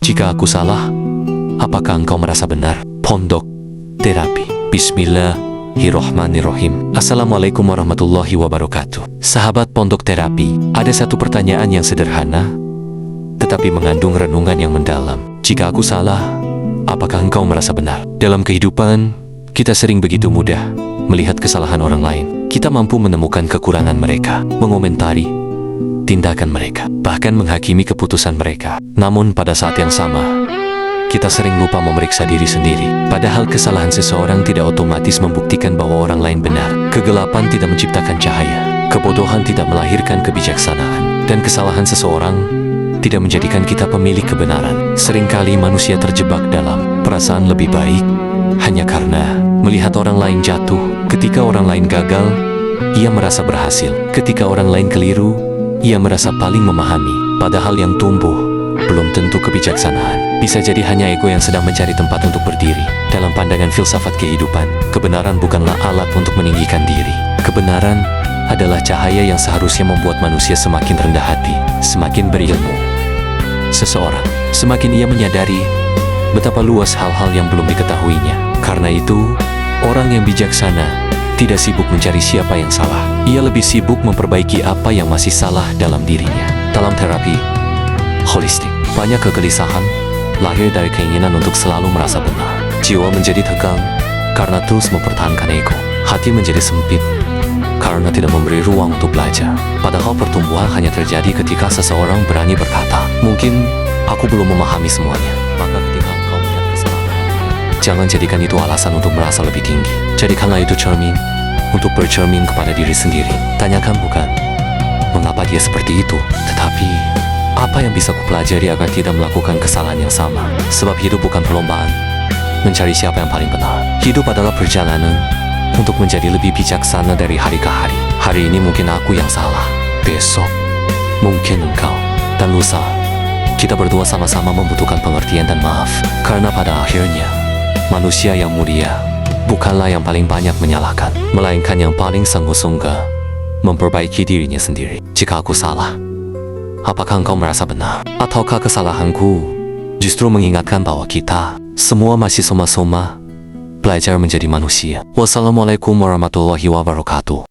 Jika aku salah, apakah engkau merasa benar? Pondok Terapi. Bismillahirrohmanirrohim. Assalamualaikum warahmatullahi wabarakatuh. Sahabat Pondok Terapi, ada satu pertanyaan yang sederhana, tetapi mengandung renungan yang mendalam. Jika aku salah, apakah engkau merasa benar? Dalam kehidupan, kita sering begitu mudah melihat kesalahan orang lain. Kita mampu menemukan kekurangan mereka, mengomentari tindakan mereka, bahkan menghakimi keputusan mereka. Namun pada saat yang sama, kita sering lupa memeriksa diri sendiri. Padahal kesalahan seseorang tidak otomatis membuktikan bahwa orang lain benar. Kegelapan tidak menciptakan cahaya, kebodohan tidak melahirkan kebijaksanaan, dan kesalahan seseorang tidak menjadikan kita pemilik kebenaran. Seringkali manusia terjebak dalam perasaan lebih baik hanya karena melihat orang lain jatuh. Ketika orang lain gagal, ia merasa berhasil. Ketika orang lain keliru, ia merasa paling memahami. Padahal yang tumbuh belum tentu kebijaksanaan. Bisa jadi hanya ego yang sedang mencari tempat untuk berdiri. Dalam pandangan filsafat kehidupan, kebenaran bukanlah alat untuk meninggikan diri. Kebenaran adalah cahaya yang seharusnya membuat manusia semakin rendah hati, semakin berilmu. Seseorang semakin ia menyadari betapa luas hal-hal yang belum diketahuinya. Karena itu, orang yang bijaksana tidak sibuk mencari siapa yang salah. Ia lebih sibuk memperbaiki apa yang masih salah dalam dirinya. Dalam terapi holistik, banyak kegelisahan lahir dari keinginan untuk selalu merasa benar. Jiwa menjadi tegang karena terus mempertahankan ego. Hati menjadi sempit karena tidak memberi ruang untuk belajar. Padahal pertumbuhan hanya terjadi ketika seseorang berani berkata, "Mungkin aku belum memahami semuanya." Maka ketika engkau melihat kesalahan, jangan jadikan itu alasan untuk merasa lebih tinggi. Jadikanlah itu cermin untuk bercermin kepada diri sendiri. Tanyakan bukan mengapa dia seperti itu, tetapi apa yang bisa kupelajari agar tidak melakukan kesalahan yang sama. Sebab hidup bukan perlombaan mencari siapa yang paling benar. Hidup adalah perjalanan untuk menjadi lebih bijaksana dari hari ke hari. Hari ini mungkin aku yang salah, besok mungkin engkau, dan lusa kita berdua sama-sama membutuhkan pengertian dan maaf. Karena pada akhirnya, manusia yang mulia bukanlah yang paling banyak menyalahkan, melainkan yang paling sungguh-sungguh memperbaiki dirinya sendiri. Jika aku salah, apakah engkau merasa benar? Ataukah kesalahanku justru mengingatkan bahwa kita semua masih sama-sama belajar menjadi manusia? Wassalamualaikum warahmatullahi wabarakatuh.